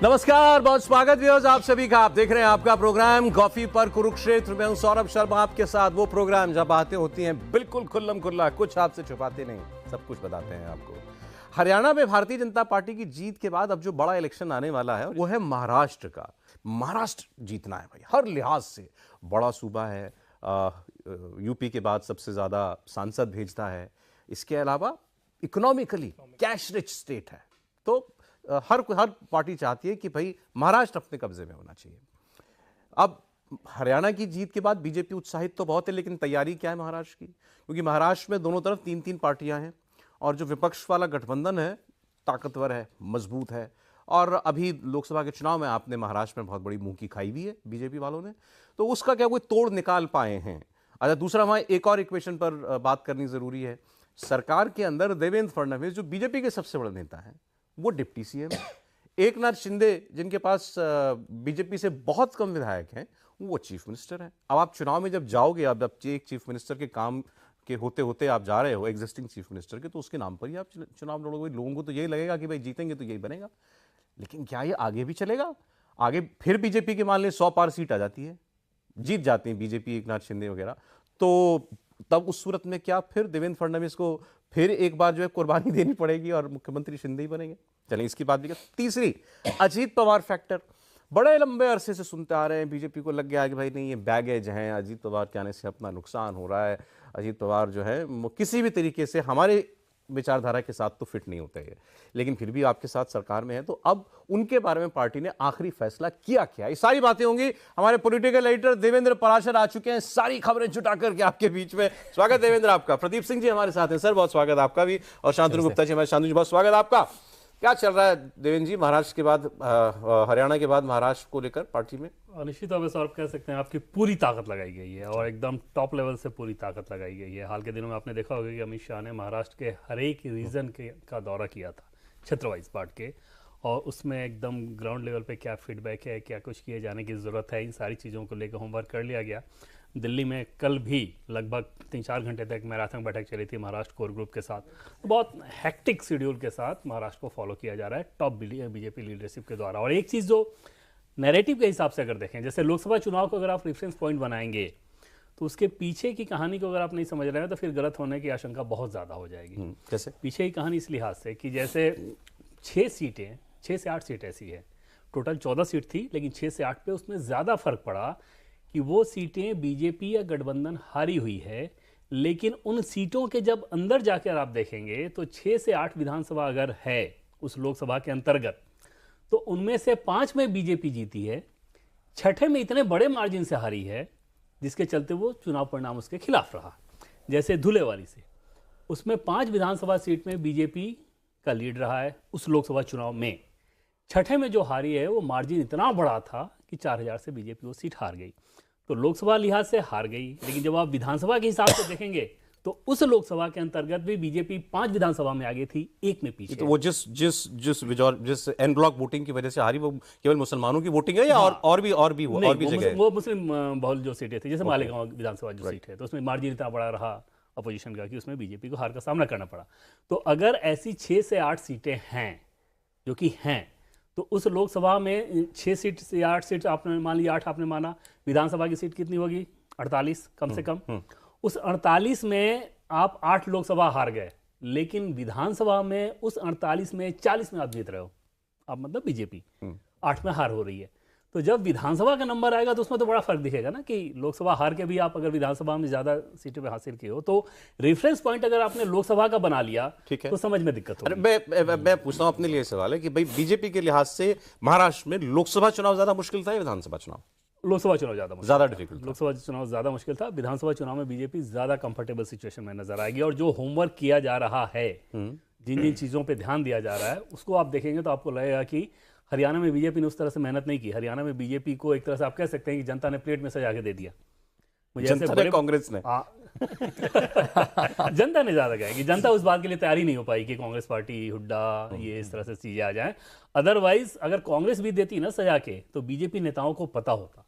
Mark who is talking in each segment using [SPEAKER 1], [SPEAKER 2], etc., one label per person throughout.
[SPEAKER 1] नमस्कार, बहुत स्वागत व्यूअर्स आप सभी का। आप देख रहे हैं आपका प्रोग्राम कॉफी पर कुरुक्षेत्र में हूं सौरभ शर्मा आपके साथ। वो प्रोग्राम जब बातें होती हैं बिल्कुल खुल्लम खुल्ला, कुछ आपसे छुपाते नहीं, सब कुछ बताते हैं आपको। हरियाणा में भारतीय जनता पार्टी की जीत के बाद अब जो बड़ा इलेक्शन आने वाला है वो है महाराष्ट्र का। महाराष्ट्र जीतना है भाई, हर लिहाज से बड़ा सूबा है। यूपी के बाद सबसे ज्यादा सांसद भेजता है। इसके अलावा इकोनॉमिकली कैश रिच स्टेट है। तो हर पार्टी चाहती है कि भाई महाराष्ट्र अपने कब्जे में होना चाहिए। अब हरियाणा की जीत के बाद बीजेपी उत्साहित तो बहुत है, लेकिन तैयारी क्या है महाराष्ट्र की? क्योंकि महाराष्ट्र में दोनों तरफ तीन तीन पार्टियां हैं और जो विपक्ष वाला गठबंधन है ताकतवर है, मजबूत है। और अभी लोकसभा के चुनाव में आपने महाराष्ट्र में बहुत बड़ी मुंह की खाई भी है बीजेपी वालों ने, तो उसका क्या कोई तोड़ निकाल पाए हैं? अच्छा, दूसरा वहां एक और इक्वेशन पर बात करनी जरूरी है। सरकार के अंदर देवेंद्र फडणवीस जो बीजेपी के सबसे बड़े नेता हैं वो डिप्टी सीएम है। एकनाथ शिंदे जिनके पास बीजेपी से बहुत कम विधायक हैं वो चीफ मिनिस्टर है। अब आप चुनाव में जब जाओगे, अब एक चीफ मिनिस्टर के काम के होते होते आप जा रहे हो एग्जिस्टिंग चीफ मिनिस्टर के, तो उसके नाम पर ही आप चुनाव लड़ोगे। लोगों को तो यही लगेगा कि भाई जीतेंगे तो यही बनेगा, लेकिन क्या ये आगे भी चलेगा? आगे फिर बीजेपी के मान लें 100 पार सीट आ जाती है, जीत जाती है बीजेपी, एकनाथ शिंदे वगैरह, तो तब उस सूरत में क्या फिर देवेंद्र फडणवीस को फिर एक बार जो है कुर्बानी देनी पड़ेगी और मुख्यमंत्री शिंदे ही बनेंगे? चलें इसकी बात भी कर। तीसरी, अजीत पवार फैक्टर। बड़े लंबे अरसे से सुनते आ रहे हैं, बीजेपी को लग गया कि भाई नहीं ये बैगेज हैं, अजीत पवार के आने से अपना नुकसान हो रहा है, अजीत पवार जो है वो किसी भी तरीके से हमारे विचारधारा के साथ तो फिट नहीं होते हैं, लेकिन फिर भी आपके साथ सरकार में है, तो अब उनके बारे में पार्टी ने आखिरी फैसला किया क्या? ये सारी बातें होंगी। हमारे पॉलिटिकल एडिटर देवेंद्र पराशर आ चुके हैं सारी खबरें जुटा करके आपके बीच में। स्वागत देवेंद्र आपका। प्रदीप सिंह जी हमारे साथ हैं। सर बहुत स्वागत आपका भी। और शांतनु गुप्ता जी हमारे। शांतनु जी बहुत स्वागत आपका। क्या चल रहा है देवेंद्र जी महाराष्ट्र के बाद, हरियाणा के बाद महाराष्ट्र को लेकर पार्टी में?
[SPEAKER 2] निश्चित तौर पर सौरभ कह सकते हैं आपकी पूरी ताकत लगाई गई है और एकदम टॉप लेवल से पूरी ताकत लगाई गई है। हाल के दिनों में आपने देखा होगा कि अमित शाह ने महाराष्ट्र के हर एक रीजन का दौरा किया था, क्षेत्र वाइज बांट के, और उसमें एकदम ग्राउंड लेवल पे क्या फीडबैक है, क्या कुछ किए जाने की ज़रूरत है, इन सारी चीज़ों को लेकर होमवर्क कर लिया गया। दिल्ली में कल भी लगभग 3-4 घंटे तक मैराथन बैठक चली थी महाराष्ट्र कोर ग्रुप के साथ। बहुत हेक्टिक शेड्यूल के साथ महाराष्ट्र को फॉलो किया जा रहा है टॉप बीजेपी लीडरशिप के द्वारा। और एक चीज़ जो नैरेटिव के हिसाब से अगर देखें, जैसे लोकसभा चुनाव को अगर आप रेफरेंस पॉइंट बनाएंगे तो उसके पीछे की कहानी को अगर आप नहीं समझ रहे हैं तो फिर गलत होने की आशंका बहुत ज़्यादा हो जाएगी।
[SPEAKER 1] जैसे
[SPEAKER 2] पीछे की कहानी इस लिहाज से कि जैसे 6 से 8 सीट ऐसी है, टोटल 14 सीट थी, लेकिन 6 से 8 पे उसमें ज़्यादा फर्क पड़ा कि वो सीटें बीजेपी या गठबंधन हारी हुई है, लेकिन उन सीटों के जब अंदर जाकर आप देखेंगे तो 6 से 8 विधानसभा अगर है उस लोकसभा के अंतर्गत, तो उनमें से 5 में बीजेपी जीती है, 6ठे में इतने बड़े मार्जिन से हारी है जिसके चलते वो चुनाव परिणाम उसके खिलाफ रहा। जैसे धुलेवाली से, उसमें 5 विधानसभा सीट में बीजेपी का लीड रहा है उस लोकसभा चुनाव में। 6ठे में जो हारी है वो मार्जिन इतना बड़ा था कि 4000 से बीजेपी वो सीट हार गई। तो लोकसभा लिहाज से हार गई, लेकिन जब आप विधानसभा के हिसाब से देखेंगे तो उस लोकसभा के अंतर्गत भी बीजेपी 5 विधानसभा में आगे थी, 1 में पीछे।
[SPEAKER 1] तो वो जिस एन ब्लॉक वोटिंग की वजह से हारी, वो केवल मुसलमानों की वोटिंग है या और भी जगह?
[SPEAKER 2] वो मुस्लिम बहुल जो सीटें थी, जैसे मालेगांव विधानसभा जो सीट है, तो उसमें मार्जिन इतना बड़ा रहा अपोजिशन का कि उसमें बीजेपी को हार का सामना करना पड़ा। तो अगर ऐसी 6 से 8 सीटें हैं जो कि हैं, तो उस लोकसभा में 6 सीट से 8 सीट आपने मान लिया, 8 आपने माना, विधानसभा की सीट कितनी होगी? 48 कम से कम। उस 48 में आप 8 लोकसभा हार गए, लेकिन विधानसभा में उस 48 में 40 में आप जीत रहे हो। अब मतलब बीजेपी 8 में हार हो रही है। तो जब विधानसभा का नंबर आएगा तो उसमें तो बड़ा फर्क दिखेगा ना, कि लोकसभा हार के भी आप अगर विधानसभा में ज्यादा सीटें पे हासिल किए हो, तो रेफरेंस पॉइंट अगर आपने लोकसभा का बना लिया तो समझ में दिक्कत होगी।
[SPEAKER 1] मैं पूछता हूं अपने लिए सवाल है कि भाई बीजेपी के लिहाज से महाराष्ट्र में लोकसभा चुनाव ज्यादा मुश्किल था या विधानसभा चुनाव?
[SPEAKER 2] लोकसभा चुनाव ज्यादा
[SPEAKER 1] डिफिकल्ट।
[SPEAKER 2] लोकसभा चुनाव ज्यादा मुश्किल था। विधानसभा चुनाव में बीजेपी ज्यादा कंफर्टेबल सिचुएशन में नजर आएगी। और जो होमवर्क किया जा रहा है, जिन जिन चीजों पे ध्यान दिया जा रहा है, उसको आप देखेंगे तो आपको लगेगा कि हरियाणा में बीजेपी ने उस तरह से मेहनत नहीं की। हरियाणा में बीजेपी को एक तरह से आप कह सकते हैं कि जनता ने प्लेट में सजा के दे दिया।
[SPEAKER 1] कांग्रेस ने
[SPEAKER 2] जनता ने ज्यादा कहा कि जनता उस बात के लिए तैयारी नहीं हो पाई कि कांग्रेस पार्टी, हुड्डा, ये इस तरह से चीजें आ जाएं। अदरवाइज अगर कांग्रेस भी देती ना सजा के, तो बीजेपी नेताओं को पता होता।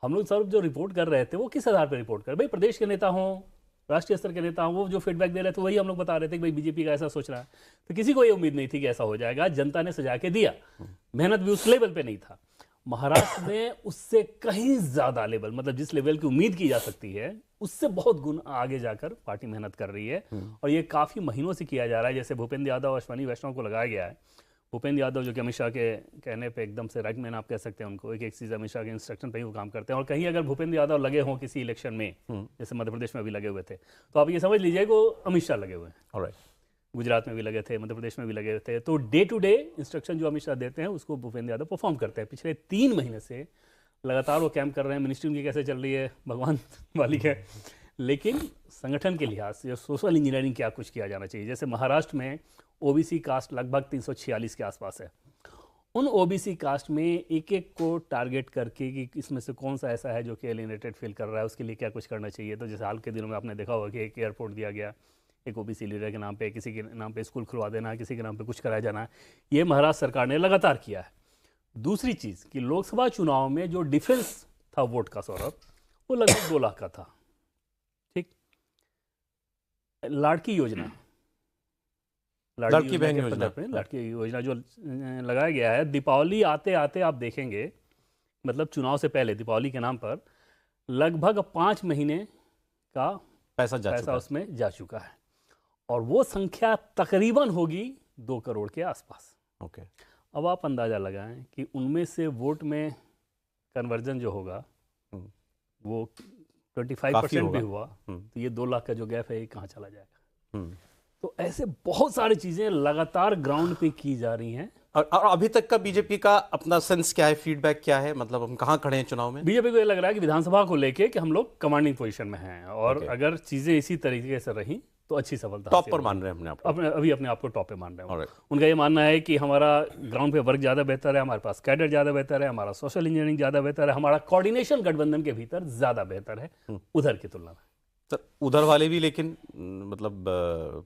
[SPEAKER 2] हम लोग सर जो रिपोर्ट कर रहे थे वो किस आधार पर रिपोर्ट कर, भाई प्रदेश के नेता हों राष्ट्रीय स्तर के नेता वो जो फीडबैक दे रहे थे वही हम लोग बता रहे थे कि भाई बीजेपी का ऐसा सोच रहा है। तो किसी को ये उम्मीद नहीं थी कि ऐसा हो जाएगा, जनता ने सजा के दिया, मेहनत भी उस लेवल पे नहीं था। महाराष्ट्र में उससे कहीं ज्यादा लेवल, मतलब जिस लेवल की उम्मीद की जा सकती है उससे बहुत गुना आगे जाकर पार्टी मेहनत कर रही है, और ये काफी महीनों से किया जा रहा है। जैसे भूपेंद्र यादव और अश्विनी वैष्णव को लगाया गया है। भूपेंद्र यादव जो कि अमित शाह के कहने पे एकदम से राइट मैन आप कह सकते हैं उनको, एक चीज़ अमित शाह के इंस्ट्रक्शन पे ही वो काम करते हैं। और कहीं अगर भूपेंद्र यादव लगे हों किसी इलेक्शन में, जैसे मध्य प्रदेश में अभी लगे हुए थे, तो आप ये समझ लीजिए कि वो अमित शाह लगे हुए हैं। गुजरात में भी लगे थे, मध्य प्रदेश में भी लगे हुए थे। तो डे टू डे इंस्ट्रक्शन जो अमित शाह देते हैं उसको भूपेंद्र यादव परफॉर्म करते हैं। पिछले 3 महीने से लगातार वो कैंप कर रहे हैं। मिनिस्ट्री उनकी कैसे चल रही है भगवान वाली है, लेकिन संगठन के लिहाज से सोशल इंजीनियरिंग क्या कुछ किया जाना चाहिए। जैसे महाराष्ट्र में ओबीसी कास्ट लगभग 346 के आसपास है। उन ओबीसी कास्ट में एक एक को टारगेट करके कि इसमें से कौन सा ऐसा है जो कि एलिनेटेड फील कर रहा है, उसके लिए क्या कुछ करना चाहिए। तो जैसे हाल के दिनों में आपने देखा होगा कि एक एयरपोर्ट दिया गया एक ओबीसी लीडर के नाम पे, किसी के नाम पे स्कूल खुलवा देना, किसी के नाम पे कुछ कराया जाना। ये महाराष्ट्र सरकार ने लगातार किया है। दूसरी चीज़ कि लोकसभा चुनाव में जो डिफेंस था वोट का, सौरभ, वो लगभग 2 लाख का था। ठीक, लाड़की योजना,
[SPEAKER 1] लड़की बहन योजना,
[SPEAKER 2] लड़की योजना जो लगाया गया है, दीपावली आते आते आप देखेंगे, मतलब चुनाव से पहले दीपावली के नाम पर लगभग 5 महीने का पैसा उसमें जा चुका है, और वो संख्या तकरीबन होगी 2 करोड़ के आसपास।
[SPEAKER 1] ओके,
[SPEAKER 2] अब आप अंदाजा लगाएं कि उनमें से वोट में कन्वर्जन जो होगा वो 25% भी हुआ, तो ये 2 लाख का जो गैप है ये कहाँ चला जाएगा। तो ऐसे बहुत सारी चीजें लगातार ग्राउंड पे की जा रही हैं।
[SPEAKER 1] और अभी तक का बीजेपी का अपना सेंस क्या है, फीडबैक क्या है, मतलब हम कहाँ खड़े हैं चुनाव में?
[SPEAKER 2] बीजेपी को ये लग रहा है कि विधानसभा को लेके कि हम लोग कमांडिंग पोजीशन में हैं, और अगर चीजें इसी तरीके से रही तो अच्छी सफलता।
[SPEAKER 1] टॉप पर मान रहे हैं
[SPEAKER 2] अपने आप को टॉप पे मान रहे हैं। उनका ये मानना है कि हमारा ग्राउंड पे वर्क ज्यादा बेहतर है, हमारे पास कैडर ज्यादा बेहतर है, हमारा सोशल इंजीनियरिंग ज्यादा बेहतर है, हमारा कोऑर्डिनेशन गठबंधन के भीतर ज्यादा बेहतर है उधर की तुलना में।
[SPEAKER 1] सर, उधर वाले भी लेकिन मतलब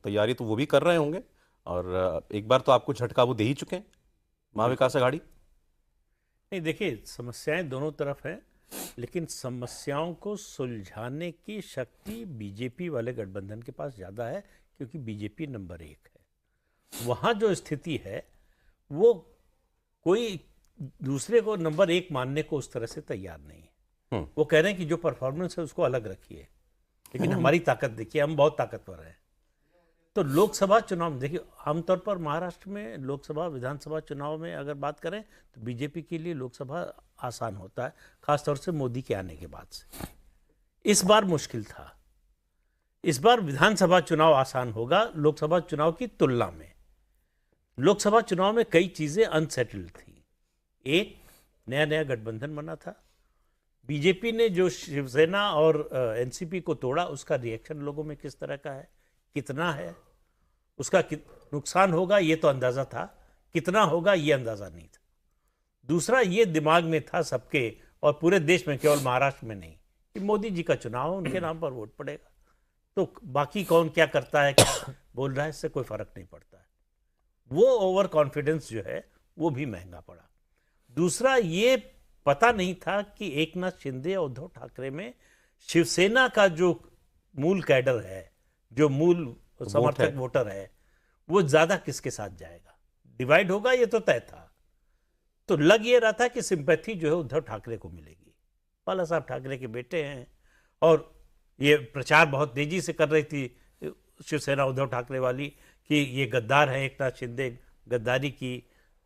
[SPEAKER 1] तैयारी तो वो भी कर रहे होंगे, और एक बार तो आपको झटका वो दे ही चुके हैं, महाविकास आघाड़ी।
[SPEAKER 3] नहीं, देखिए, समस्याएं दोनों तरफ हैं, लेकिन समस्याओं को सुलझाने की शक्ति बीजेपी वाले गठबंधन के पास ज़्यादा है, क्योंकि बीजेपी नंबर 1 है। वहाँ जो स्थिति है वो कोई दूसरे को नंबर 1 मानने को उस तरह से तैयार नहीं है। वो कह रहे हैं कि जो परफॉर्मेंस है उसको अलग रखिए, लेकिन हमारी ताकत देखिए, हम बहुत ताकतवर हैं। तो लोकसभा चुनाव में देखिए, आमतौर पर महाराष्ट्र में लोकसभा विधानसभा चुनाव में अगर बात करें तो बीजेपी के लिए लोकसभा आसान होता है, खासतौर से मोदी के आने के बाद से। इस बार मुश्किल था। इस बार विधानसभा चुनाव आसान होगा लोकसभा चुनाव की तुलना में। लोकसभा चुनाव में कई चीजें अनसेटल्ड थी। एक, नया नया गठबंधन बना था। बीजेपी ने जो शिवसेना और एनसीपी को तोड़ा, उसका रिएक्शन लोगों में किस तरह का है, कितना है, उसका नुकसान होगा ये तो अंदाजा था, कितना होगा ये अंदाजा नहीं था। दूसरा, ये दिमाग में था सबके और पूरे देश में, केवल महाराष्ट्र में नहीं, कि मोदी जी का चुनाव है, उनके नाम पर वोट पड़ेगा, तो बाकी कौन क्या करता है, क्या बोल रहा है, इससे कोई फर्क नहीं पड़ता है। वो ओवर कॉन्फिडेंस जो है वो भी महंगा पड़ा। दूसरा, ये पता नहीं था कि एकनाथ शिंदे और उद्धव ठाकरे में शिवसेना का जो मूल कैडर है, जो मूल समर्थक वोटर है, वो ज्यादा किसके साथ जाएगा, डिवाइड होगा, ये तो तय था। तो लग ये रहा था कि सिंपैथी जो है उद्धव ठाकरे को मिलेगी। बाला साहब ठाकरे के बेटे हैं, और ये प्रचार बहुत तेजी से कर रही थी शिवसेना उद्धव ठाकरे वाली कि ये गद्दार है, एकनाथ शिंदे गद्दारी की,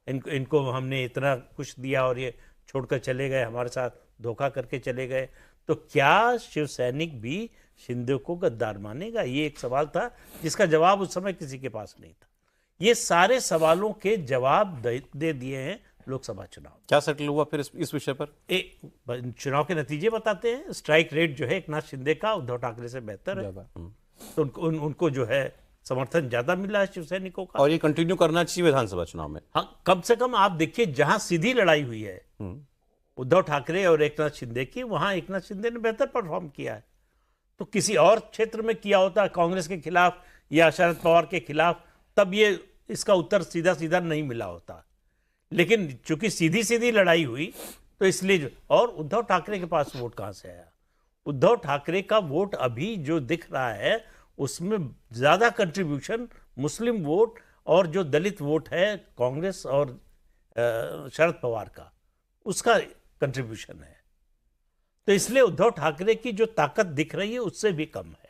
[SPEAKER 3] इनको हमने इतना कुछ दिया और ये छोड़कर चले गए, हमारे साथ धोखा करके चले गए। तो क्या शिवसैनिक भी शिंदे को गद्दार मानेगा? ये एक सवाल था जिसका जवाब उस समय किसी के पास नहीं था। ये सारे सवालों के जवाब दे दिए हैं लोकसभा चुनाव।
[SPEAKER 1] क्या सेटल हुआ फिर इस विषय पर?
[SPEAKER 3] चुनाव के नतीजे बताते हैं। स्ट्राइक रेट जो है एकनाथ शिंदे का उद्धव ठाकरे से बेहतर है, तो उनको जो है समर्थन ज्यादा मिला है शिवसैनिकों का,
[SPEAKER 1] और ये कंटिन्यू करना चाहिए विधानसभा चुनाव में।
[SPEAKER 3] हाँ, कम से कम आप देखिए, जहां सीधी लड़ाई हुई है उद्धव ठाकरे और एकनाथ शिंदे की, वहां एकनाथ शिंदे ने बेहतर परफॉर्म किया है। तो किसी और क्षेत्र में किया होता, कांग्रेस के खिलाफ या शरद पवार के खिलाफ, तब ये इसका उत्तर सीधा सीधा नहीं मिला होता। लेकिन चूंकि सीधी सीधी लड़ाई हुई, तो इसलिए और उद्धव ठाकरे के पास वोट कहां से आया? उद्धव ठाकरे का वोट अभी जो दिख रहा है उसमें ज्यादा कंट्रीब्यूशन मुस्लिम वोट और जो दलित वोट है कांग्रेस और शरद पवार का, उसका कंट्रीब्यूशन है। तो इसलिए उद्धव ठाकरे की जो ताकत दिख रही है उससे भी कम है।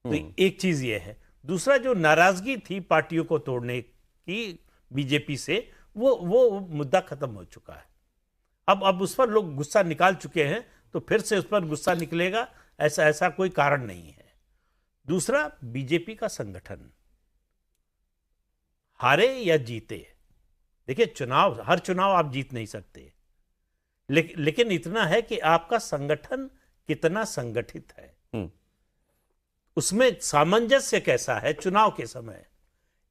[SPEAKER 3] तो एक चीज ये है। दूसरा, जो नाराजगी थी पार्टियों को तोड़ने की बीजेपी से, वो मुद्दा खत्म हो चुका है। अब उस पर लोग गुस्सा निकाल चुके हैं, तो फिर से उस पर गुस्सा निकलेगा, ऐसा कोई कारण नहीं है। दूसरा, बीजेपी का संगठन, हारे या जीते, देखिए हर चुनाव आप जीत नहीं सकते, लेकिन इतना है कि आपका संगठन कितना संगठित है, उसमें सामंजस्य कैसा है चुनाव के समय,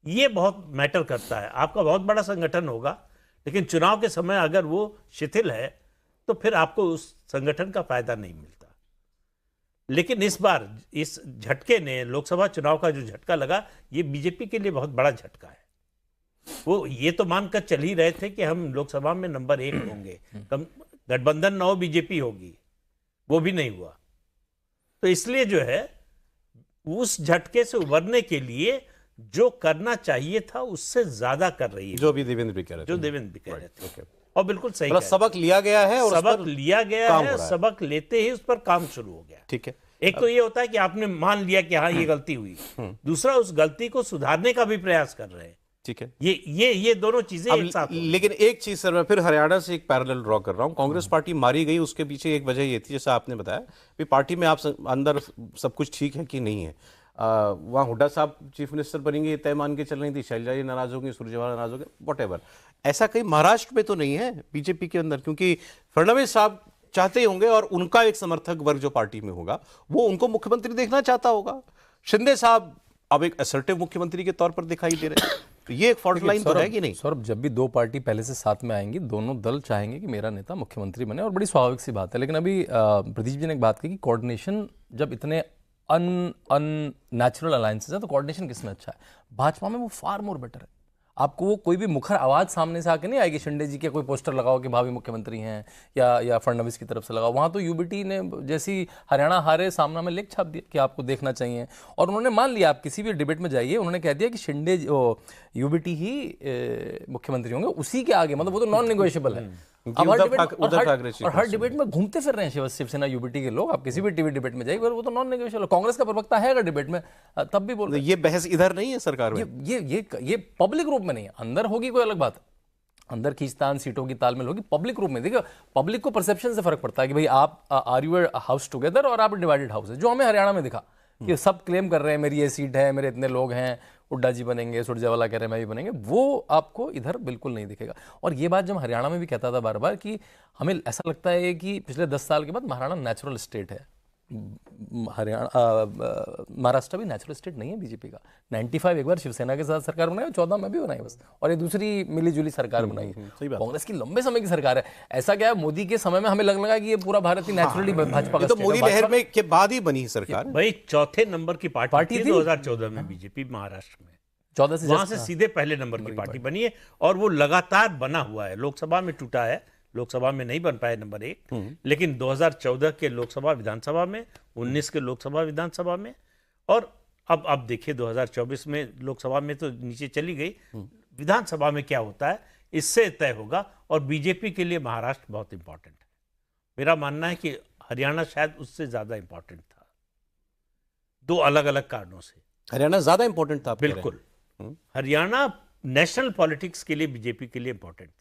[SPEAKER 3] ये बहुत मैटर करता है। आपका बहुत बड़ा संगठन होगा, लेकिन चुनाव के समय अगर वो शिथिल है तो फिर आपको उस संगठन का फायदा नहीं मिलता। लेकिन इस बार इस झटके ने, लोकसभा चुनाव का जो झटका लगा, ये बीजेपी के लिए बहुत बड़ा झटका है। वो ये तो मानकर चल ही रहे थे कि हम लोकसभा में नंबर 1 होंगे, गठबंधन न हो बीजेपी होगी, वो भी नहीं हुआ। तो इसलिए जो है उस झटके से उबरने के लिए जो करना चाहिए था उससे ज्यादा कर रही है,
[SPEAKER 1] जो भी देवेंद्र भी कह रहे थे,
[SPEAKER 3] जो देवेंद्र भी कह रहे थे। और बिल्कुल सही,
[SPEAKER 1] सबक लिया गया है, और
[SPEAKER 3] सबक लिया गया है, सबक लेते ही उस पर काम शुरू हो गया।
[SPEAKER 1] ठीक है।
[SPEAKER 3] एक तो ये होता है कि आपने मान लिया कि हाँ ये गलती हुई, दूसरा उस गलती को सुधारने का भी प्रयास कर रहे हैं।
[SPEAKER 1] ठीक है,
[SPEAKER 3] ये दोनों चीजें एक साथ।
[SPEAKER 1] लेकिन एक चीज सर, मैं फिर हरियाणा से एक पैरेलल ड्रॉ कर रहा हूं। कांग्रेस पार्टी मारी गई, उसके पीछे एक वजह ये थी, जैसा आपने बताया कि पार्टी में आप अंदर सब कुछ ठीक है कि नहीं है। वहाँ हुड्डा साहब चीफ मिनिस्टर बनेंगे ये तय मान के चल रही थी, शैलजा जी नाराज होंगे, सुरजेवाला नाराज होंगे, व्हाटएवर। ऐसा कहीं महाराष्ट्र में तो नहीं है बीजेपी के अंदर, क्योंकि फडणवीस साहब चाहते ही होंगे और उनका एक समर्थक वर्ग जो पार्टी में होगा वो उनको मुख्यमंत्री देखना चाहता होगा। शिंदे साहब अब एक असर्टिव मुख्यमंत्री के तौर पर दिखाई दे रहे हैं, तो ये एक फॉल्ट लाइन तो है कि नहीं?
[SPEAKER 4] सौरभ, जब भी दो पार्टी पहले से साथ में आएंगी, दोनों दल चाहेंगे कि मेरा नेता मुख्यमंत्री बने, और बड़ी स्वाभाविक सी बात है। लेकिन अभी प्रदीप जी ने एक बात कही कि कोऑर्डिनेशन, जब इतने अननेचुरल अलायंसेस है तो कोऑर्डिनेशन किसमें अच्छा है? भाजपा में वो फार मोर बेटर है। आपको वो कोई भी मुखर आवाज सामने से आके नहीं आएगी, शिंदे जी के कोई पोस्टर लगाओ कि भावी मुख्यमंत्री हैं, या फडणवीस की तरफ से लगाओ। वहाँ तो यूबीटी ने जैसी हरियाणा हारे सामना में लेख छाप दिया कि आपको देखना चाहिए, और उन्होंने मान लिया। आप किसी भी डिबेट में जाइए, उन्होंने कह दिया कि शिंदे यूबीटी ही मुख्यमंत्री होंगे, उसी के आगे, मतलब वो तो नॉन नेगोशिएबल है। अब हर डिबेट में घूमते फिर रहे हैं शिवसेना यूबीटी के लोग। आप किसी भी टीवी डिबेट में जाइए, वो तो नॉन नेगोशिएबल। कांग्रेस का प्रवक्ता है अगर डिबेट में, तब भी बोल रहे हैं।
[SPEAKER 1] ये बहस इधर नहीं है सरकार में,
[SPEAKER 4] ये पब्लिक रूप में नहीं है। अंदर होगी कोई अलग बात, अंदर खींचतान, सीटों की तालमेल होगी। पब्लिक रूप में देखिए, पब्लिक को परसेप्शन से फर्क पड़ता है कि भाई आप आर यू हाउस टुगेदर और आप डिवाइडेड हाउस है, जो हमें हरियाणा में दिखा कि सब क्लेम कर रहे हैं मेरी ये सीट है, मेरे इतने लोग हैं, हुड्डा जी बनेंगे, सुरजेवाला कह रहे हैं मैं भी बनेंगे, वो आपको इधर बिल्कुल नहीं दिखेगा। और ये बात जब हरियाणा में भी कहता था बार बार कि हमें ऐसा लगता है कि पिछले 10 साल के बाद महाराणा नेचुरल स्टेट है। महाराष्ट्र भी नेचुरल स्टेट नहीं है बीजेपी का। 95 एक बार शिवसेना के साथ सरकार बनाई, 14 में भी बनाई बस, और ये दूसरी मिलीजुली सरकार बनाई। कांग्रेस की लंबे समय की सरकार है। ऐसा क्या है, मोदी के समय में हमें लगने लगा कि ये पूरा भारत ही नेचुरली भाजपा का,
[SPEAKER 1] तो मोदी लहर में के बाद ही बनी सरकार।
[SPEAKER 3] भाई चौथे नंबर की पार्टी थी 2014 में बीजेपी महाराष्ट्र में, 14 से वहां से सीधे पहले नंबर की पार्टी बनी है, और वो लगातार बना हुआ है। लोकसभा में टूटा है, लोकसभा में नहीं बन पाए नंबर 1, लेकिन 2014 के लोकसभा विधानसभा में, 19 के लोकसभा विधानसभा में, और अब देखिए 2024 में लोकसभा में तो नीचे चली गई, विधानसभा में क्या होता है इससे तय होगा। और बीजेपी के लिए महाराष्ट्र बहुत इंपॉर्टेंट है। मेरा मानना है कि हरियाणा शायद उससे ज्यादा इंपॉर्टेंट था, 2 अलग अलग कारणों से।
[SPEAKER 1] हरियाणा ज्यादा इंपॉर्टेंट था?
[SPEAKER 3] बिल्कुल, हरियाणा नेशनल पॉलिटिक्स के लिए बीजेपी के लिए इंपॉर्टेंट था।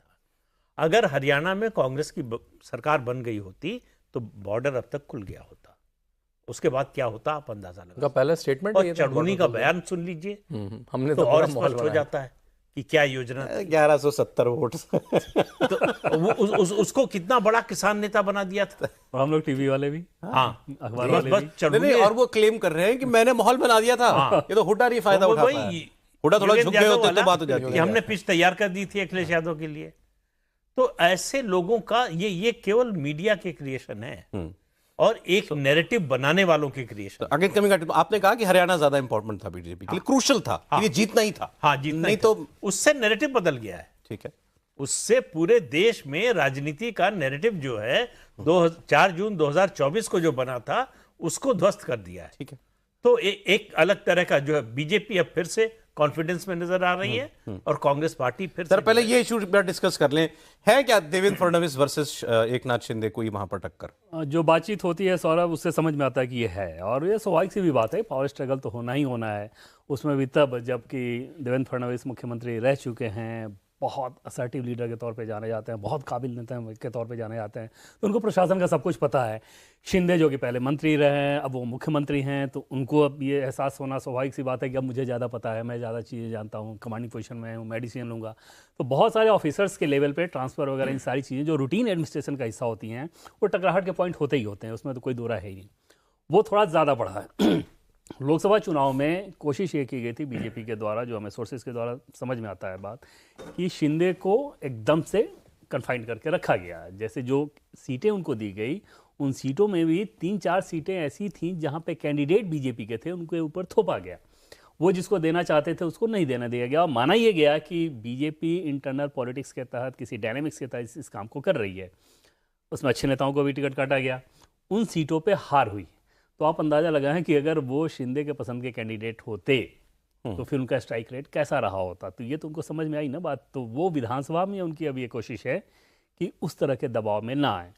[SPEAKER 3] अगर हरियाणा में कांग्रेस की सरकार बन गई होती तो बॉर्डर अब तक खुल गया होता, उसके बाद क्या होता आप अंदाजा लगा।
[SPEAKER 4] पहले स्टेटमेंट
[SPEAKER 3] और चढ़ूनी का बयान सुन लीजिए, हमने तो और स्पष्ट हो जाता है कि क्या योजना।
[SPEAKER 1] 1170 वोट
[SPEAKER 3] तो उसको कितना बड़ा किसान नेता बना दिया था।
[SPEAKER 2] और हम लोग टीवी वाले भी,
[SPEAKER 3] हाँ,
[SPEAKER 2] अखबार वाले भी,
[SPEAKER 1] और वो क्लेम कर रहे हैं कि मैंने माहौल बना दिया था। ये तो हुड्डा नहीं फायदा उठा पाया। हुड्डा थोड़ा झुक गए होते तो बात हो जाती है।
[SPEAKER 3] हमने पिच तैयार कर दी थी अखिलेश यादव के लिए। तो ऐसे लोगों का ये केवल मीडिया के क्रिएशन है और एक नैरेटिव बनाने वालों के क्रिएशन।
[SPEAKER 1] अगेन कमिंग, आपने कहा कि हरियाणा ज्यादा इंपॉर्टेंट था बीजेपी के लिए, क्रूशियल था, ये जीतना ही था।
[SPEAKER 3] हाँ, जीतना नहीं तो उससे नैरेटिव बदल गया है।
[SPEAKER 1] ठीक है,
[SPEAKER 3] उससे पूरे देश में राजनीति का नैरेटिव जो है 4 जून 2024 को जो बना था उसको ध्वस्त कर दिया है।
[SPEAKER 1] ठीक है।
[SPEAKER 3] तो एक अलग तरह का जो है बीजेपी अब फिर से कॉन्फिडेंस में नजर आ रही है और कांग्रेस पार्टी फिर
[SPEAKER 1] सर
[SPEAKER 3] से
[SPEAKER 1] पहले ये इशू डिस्कस कर लें, है क्या देवेंद्र फडणवीस वर्सेस एकनाथ शिंदे कोई वहां पर टक्कर?
[SPEAKER 2] जो बातचीत होती है सौरभ, उससे समझ में आता है कि ये है, और ये स्वाभाविक सी भी बात है। पावर स्ट्रगल तो होना ही होना है, उसमें भी तब जबकि देवेंद्र फडणवीस मुख्यमंत्री रह चुके हैं, बहुत असर्टिव लीडर के तौर पे जाने जाते हैं, बहुत काबिल नेता के तौर पे जाने जाते हैं, तो उनको प्रशासन का सब कुछ पता है। शिंदे जो कि पहले मंत्री रहे हैं, अब वो मुख्यमंत्री हैं, तो उनको अब ये एहसास होना स्वाभाविक सी बात है कि अब मुझे ज़्यादा पता है, मैं ज़्यादा चीज़ें जानता हूँ, कमांडिंग पोजीशन में हूँ, मैं डिसीजन लूँगा। तो बहुत सारे ऑफिसर्स के लेवल पे ट्रांसफ़र वगैरह इन सारी चीज़ें जो रूटीन एडमिनिस्ट्रेशन का हिस्सा होती हैं, वो टकराहट के पॉइंट होते ही होते हैं, उसमें तो कोई दो राय है ही नहीं। वो थोड़ा ज़्यादा बढ़ा है। लोकसभा चुनाव में कोशिश ये की गई थी बीजेपी के द्वारा, जो हमें सोर्सेज के द्वारा समझ में आता है बात, कि शिंदे को एकदम से कन्फाइन करके रखा गया। जैसे जो सीटें उनको दी गई, उन सीटों में भी 3-4 सीटें ऐसी थीं जहां पे कैंडिडेट बीजेपी के थे, उनके ऊपर थोपा गया। वो जिसको देना चाहते थे उसको नहीं देना दिया गया, और माना ये गया कि बीजेपी इंटरनल पॉलिटिक्स के तहत, किसी डायनेमिक्स के तहत इस काम को कर रही है। उसमें अच्छे नेताओं को भी टिकट काटा गया, उन सीटों पर हार हुई। तो आप अंदाजा लगाएं कि अगर वो शिंदे के पसंद के कैंडिडेट होते तो फिर उनका स्ट्राइक रेट कैसा रहा होता। तो ये तो उनको समझ में आई ना बात। तो वो विधानसभा में उनकी अब ये कोशिश है कि उस तरह के दबाव में ना आए।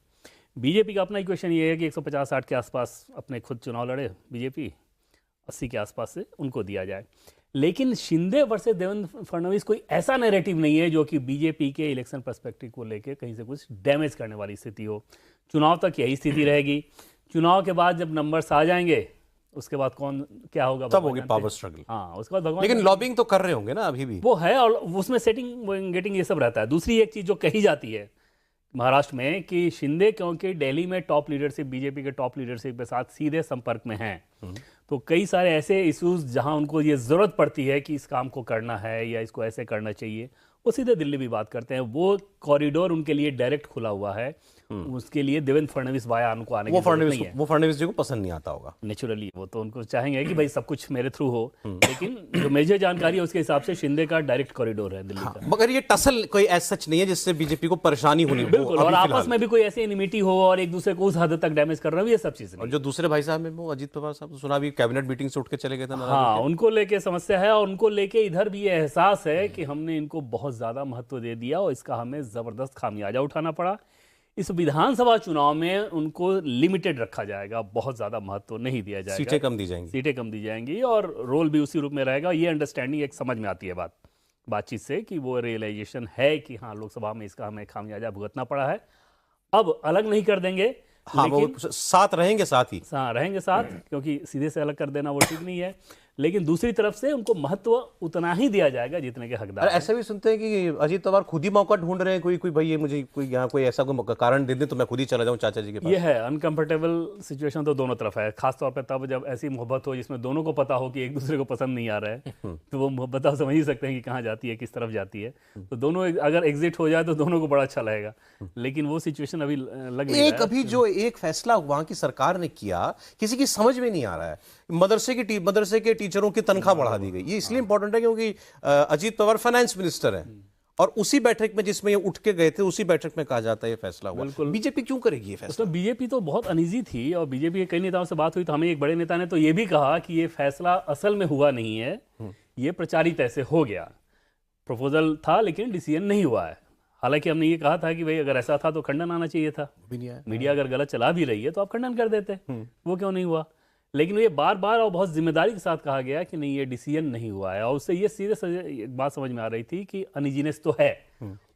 [SPEAKER 2] बीजेपी का अपना इक्वेशन ये है कि 150-60 के आसपास अपने खुद चुनाव लड़े, बीजेपी 80 के आसपास से उनको दिया जाए। लेकिन शिंदे वर्सेस देवेंद्र फडणवीस कोई ऐसा नैरेटिव नहीं है जो कि बीजेपी के इलेक्शन पर्सपेक्टिव को लेकर कहीं से कुछ डैमेज करने वाली स्थिति हो। चुनाव तक यही स्थिति रहेगी। चुनाव के बाद जब नंबर्स आ जाएंगे, उसके बाद कौन क्या होगा
[SPEAKER 1] तब होगी पावर स्ट्रगल।
[SPEAKER 2] हाँ, उसके बाद भगवान।
[SPEAKER 1] लेकिन लॉबिंग तो कर रहे होंगे ना अभी भी।
[SPEAKER 2] वो है, और उसमें सेटिंग गेटिंग ये सब रहता है। दूसरी एक चीज जो कही जाती है महाराष्ट्र में कि शिंदे क्योंकि दिल्ली में टॉप लीडरशिप, बीजेपी के टॉप लीडरशिप के साथ सीधे संपर्क में हैं, तो कई सारे ऐसे इश्यूज जहां उनको ये जरूरत पड़ती है कि इस काम को करना है या इसको ऐसे करना चाहिए, वो सीधे दिल्ली भी बात करते हैं। वो कॉरिडोर उनके लिए डायरेक्ट खुला हुआ है। उसके लिए देवेंद्र फडणवीस वाया उनको आने की जरूरत नहीं है।
[SPEAKER 1] वो फडणवीस जी को पसंद नहीं आता होगा
[SPEAKER 2] नेचुरली। वो तो उनको चाहेंगे कि भाई सब कुछ मेरे थ्रू हो, लेकिन जो मेजर जानकारी है उसके हिसाब से शिंदे का डायरेक्ट कॉरिडोर है दिल्ली का।
[SPEAKER 1] मगर ये टसल कोई ऐसा सच नहीं है जिससे बीजेपी को परेशानी होनी हो।
[SPEAKER 2] बिल्कुल, और आपस में भी कोई ऐसी एनिमिटी हो और एक दूसरे को उस हद तक डैमेज कर रहा हो, ये सब चीजें।
[SPEAKER 1] और जो दूसरे भाई साहब हैं वो अजीत पवार साहब, सुना भी कैबिनेट मीटिंग से उठ के चले गए थे।
[SPEAKER 2] हाँ, उनको लेके समस्या है, और उनको लेके इधर भी ये एहसास है कि हमने इनको बहुत ज्यादा महत्व दे दिया और इसका हमें जबरदस्त खामियाजा उठाना पड़ा। इस विधानसभा चुनाव में उनको लिमिटेड रखा जाएगा, बहुत ज़्यादा महत्व नहीं दिया जाएगा,
[SPEAKER 1] सीटें कम दी जाएंगी,
[SPEAKER 2] सीटें कम दी जाएंगी और रोल भी उसी रूप में रहेगा। ये अंडरस्टैंडिंग एक समझ में आती है बातचीत से कि वो रियलाइजेशन है कि हाँ, लोकसभा में इसका हमें खामियाजा भुगतना पड़ा है। अब अलग नहीं कर देंगे,
[SPEAKER 1] हाँ, वो साथ रहेंगे, साथ ही
[SPEAKER 2] रहेंगे साथ, क्योंकि सीधे से अलग कर देना वो ठीक नहीं है। लेकिन दूसरी तरफ से उनको महत्व उतना ही दिया जाएगा जितने के हकदार।
[SPEAKER 1] ऐसा भी सुनते हैं कि अजीत पवार खुद ही मौका ढूंढ रहे हैं, कोई भाई ये मुझे कोई यहाँ कोई ऐसा कोई कारण दे दे तो मैं खुद ही चला जाऊँ चाचा जी के पास।
[SPEAKER 2] ये है अनकंफर्टेबल सिचुएशन तो दोनों तरफ है, खासतौर पर तब जब ऐसी मोहब्बत हो जिसमें दोनों को पता हो कि एक दूसरे को पसंद नहीं आ रहा है, तो वो मोहब्बत आप समझ ही सकते हैं कि कहाँ जाती है, किस तरफ जाती है। तो दोनों अगर एग्जिट हो जाए तो दोनों को बड़ा अच्छा लगेगा, लेकिन वो सिचुएशन अभी लग नहीं रहा है।
[SPEAKER 1] अभी जो एक फैसला वहां की सरकार ने किया किसी की समझ में नहीं आ रहा है। मदरसे के टीचरों की तनख्वाह बढ़ा दी गई। ये इसलिए इंपॉर्टेंट है क्योंकि अजीत पवार फाइनेंस मिनिस्टर हैं और उसी बैठक में जिसमें ये उठ के गए थे, उसी बैठक में कहा जाता है ये फैसला हुआ। बीजेपी क्यों करेगी ये फैसला?
[SPEAKER 2] तो बीजेपी तो बहुत अनईजी थी, और बीजेपी के कई नेताओं से बात हुई तो हमें एक बड़े नेता ने तो ये भी कहा कि ये फैसला असल में हुआ नहीं है, ये प्रचारित ऐसे हो गया। प्रपोजल था लेकिन डिसीजन नहीं हुआ है। हालांकि हमने ये कहा था कि भाई अगर ऐसा था तो खंडन आना चाहिए था, मीडिया अगर गलत चला भी रही है तो आप खंडन कर देते, वो क्यों नहीं हुआ। लेकिन ये बार बार और बहुत जिम्मेदारी के साथ कहा गया कि नहीं, ये डिसीजन नहीं हुआ है। और उससे ये सीधे एक बात समझ में आ रही थी कि अनइजीनेस तो है,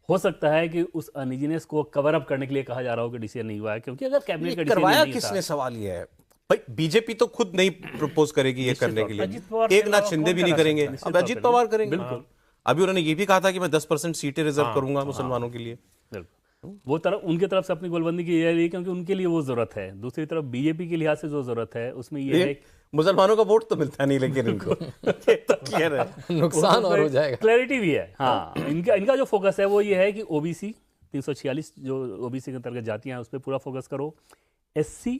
[SPEAKER 2] हो सकता है कि उस अनइजीनेस को कवर अप करने के लिए कहा जा रहा हो कि डिसीजन नहीं हुआ है, क्योंकि अगर कैबिनेट का डिसीजन
[SPEAKER 1] करवाया किसने, सवाल ये है। भाई बीजेपी तो खुद नहीं प्रपोज करेगी ये करने के लिए, एकनाथ शिंदे भी नहीं करेंगे, अब अजीत पवार करेंगे।
[SPEAKER 2] बिल्कुल,
[SPEAKER 1] अभी उन्होंने ये भी कहा था कि मैं 10% सीटें रिजर्व करूंगा मुसलमानों के लिए।
[SPEAKER 2] वो तरफ उनके तरफ से अपनी गोलबंदी की जा रही है क्योंकि उनके लिए वो जरूरत है। दूसरी तरफ बीजेपी के लिहाज से जो जरूरत है उसमें ये है
[SPEAKER 1] मुसलमानों का वोट तो मिलता नहीं, लेकिन इनको तो क्लियर है,
[SPEAKER 4] नुकसान और हो जाएगा।
[SPEAKER 2] क्लैरिटी भी है। हाँ, इनका जो फोकस है वो ये है कि ओबीसी 346 जो ओबीसी के अंतर्गत जातियां हैं उस पर पूरा फोकस करो। एससी